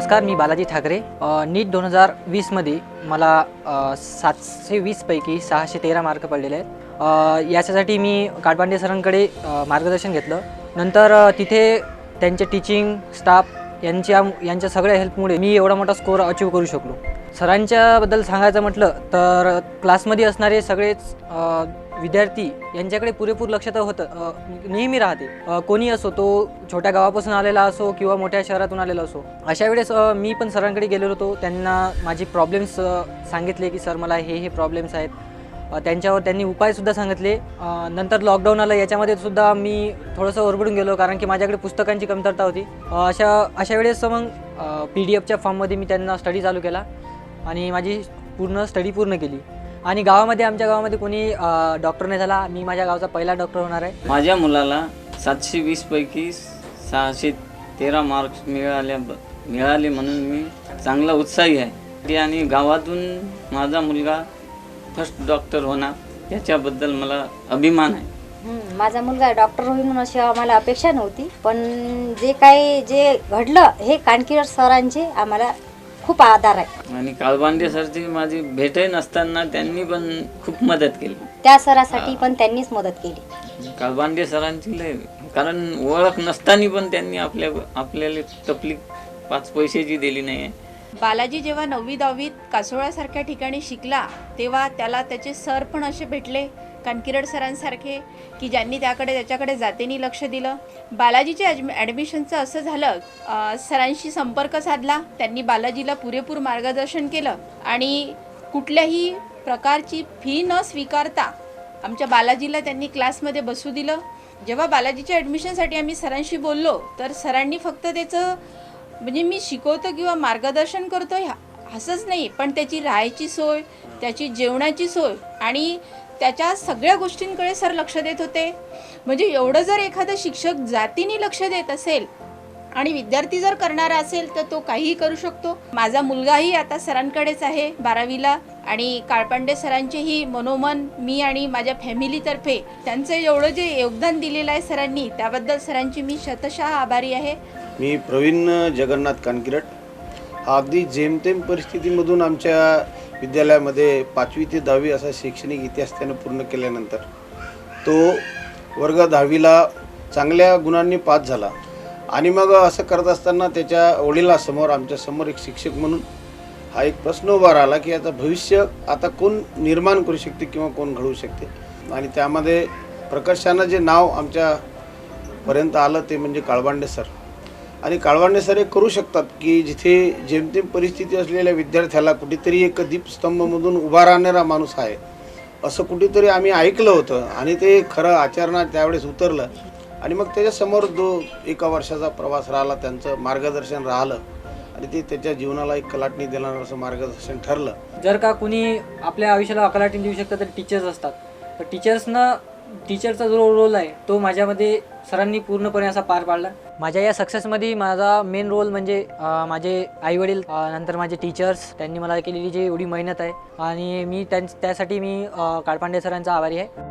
नमस्कार, मी बालाजी ठाकरे। नीट 2020मध्ये मला 720 पैकी 613 मार्क पडलेले आहेत। याच्यासाठी मी काळबांडे सरांकडे मार्गदर्शन घेतलं। नंतर तिथे त्यांचे टीचिंग स्टाफ यांच्या सगळ्या हेल्पमुळे मी एवढा मोठा स्कोअर अचीव करू शकलो। सरांच्याबद्दल सांगायचं म्हटलं तर क्लासमध्ये असणारे सगळेच विद्यार्थी यांच्याकडे पुरेपूर लक्ष तर होतं, नेहमी राहते। कोणी असो, तो छोट्या गावापासून आलेला असो किंवा मोठ्या शहरातून आलेला असो। अशा वेळेस मी पण सरांकडे गेलेलो होतो, त्यांना माझी प्रॉब्लेम्स सांगितले की सर मला हे प्रॉब्लेम्स आहेत। त्यांच्यावर त्यांनी उपायसुद्धा सांगितले। नंतर लॉकडाऊन आलं, याच्यामध्ये सुद्धा मी थोडंसं ओरबडून गेलो कारण की माझ्याकडे पुस्तकांची कमतरता होती। अशा वेळेस मग PDF फॉर्ममध्ये मी त्यांना स्टडी चालू केला आणि माझी स्टडी पूर्ण केली। आणि आमच्या गावामध्ये कोणी डॉक्टर नाही झाला, मी माझ्या गावचा पहिला डॉक्टर होणार आहे। माझ्या मुलाला 720 पैकी 613 मार्क्स मिळाले म्हणून मी चांगला उत्साही आहे आणि गावातून माझा मुलगा फर्स्ट डॉक्टर होणार याच्याबद्दल मला अभिमान आहे। माझा मुलगा डॉक्टर होईल म्हणून अशी आम्हाला अपेक्षा नव्हती, पण जे घडलं हे कानकीर सरांचे आम्हाला खूप आधार आहे। आणि काळबांडे सरची माझी भेटही नसताना त्यांनी पण खूप मदत केली। त्या सरासाठी पण त्यांनीच मदत केली। काळबांडे सरांची लय, कारण ओळख नसताना पण त्यांनी आपल्याला तकलीफ 5 पैशाची दिली नाही आहे। बालाजी जेव्हा 9वी 10वीत कासोळासारख्या ठिकाणी शिकला तेव्हा त्याला त्याचे सर पण असे भेटले, कानकिरड सरांसारखे, की ज्यांनी त्याच्याकडे जातीने लक्ष दिलं। बालाजीच्या ॲडमिशनचं असं झालं, सरांशी संपर्क साधला, त्यांनी बालाजीला पुरेपूर मार्गदर्शन केलं आणि कुठल्याही प्रकारची फी न स्वीकारता आमच्या बालाजीला त्यांनी क्लासमध्ये बसू दिलं। जेव्हा बालाजीच्या ॲडमिशनसाठी आम्ही सरांशी बोललो तर सरांनी फक्त त्याचं म्हणजे मी शिकवतो किंवा मार्गदर्शन करतो असंच नाही, पण त्याची राहायची सोय, त्याची जेवणाची सोय आणि त्याच्या सगळ्या गोष्टींकडे सर लक्ष देत होते। म्हणजे एवढं जर एखादा शिक्षक जातीने लक्ष देत असेल आणि विद्यार्थी जर करणारा असेल तर तो काहीही करू शकतो। माझा मुलगाही आता सरांकडेच आहे 12वीला आणि काळपांडे सरांचेही मनोमन मी आणि माझ्या फॅमिलीतर्फे त्यांचं एवढं जे योगदान दिलेलं आहे सरांनी, त्याबद्दल सरांची मी शतशः आभारी आहे। मी प्रवीण जगन्नाथ कानकिरट, अगदी जेमतेम परिस्थितीमधून आमच्या विद्यालयामध्ये 5वी ते 10वी असा शैक्षणिक इतिहास त्यानं पूर्ण केल्यानंतर तो वर्ग 10वीला चांगल्या गुणांनी पास झाला। आणि मग असं करत असताना त्याच्या वडिलांसमोर आमच्यासमोर एक शिक्षक म्हणून हा एक प्रश्न उभा राहिला की आता भविष्य आता कोण निर्माण करू शकते किंवा कोण घडवू शकते। आणि त्यामध्ये प्रकर्षानं जे नाव आमच्यापर्यंत आलं ते म्हणजे काळबांडे सर। आणि काळबांडे सर हे करू शकतात की जिथे जेमतेम परिस्थिती असलेल्या विद्यार्थ्याला कुठेतरी एक दीपस्तंभमधून उभा राहणारा माणूस आहे असं कुठेतरी आम्ही ऐकलं होतं आणि ते खरं आचरणात त्यावेळेस उतरलं। आणि मग त्याच्यासमोर जो 1 वर्षाचा प्रवास राहिला, त्यांचं मार्गदर्शन राहिलं आणि ते त्याच्या जीवनाला एक कलाटणी देणारं असं मार्गदर्शन ठरलं। जर का कुणी आपल्या आयुष्याला कलाटणी देऊ शकतं तर टीचर्स असतात। तर टीचरचा जो रोल आहे तो माझ्यामध्ये सरांनी पूर्णपणे असा पार पाडला। माझ्या या सक्सेसमध्ये माझा मेन रोल म्हणजे माझे आईवडील, नंतर माझे टीचर्स, त्यांनी मला केलेली जी एवढी मेहनत आहे आणि त्यासाठी मी काळपांडे सरांचा आभारी आहे।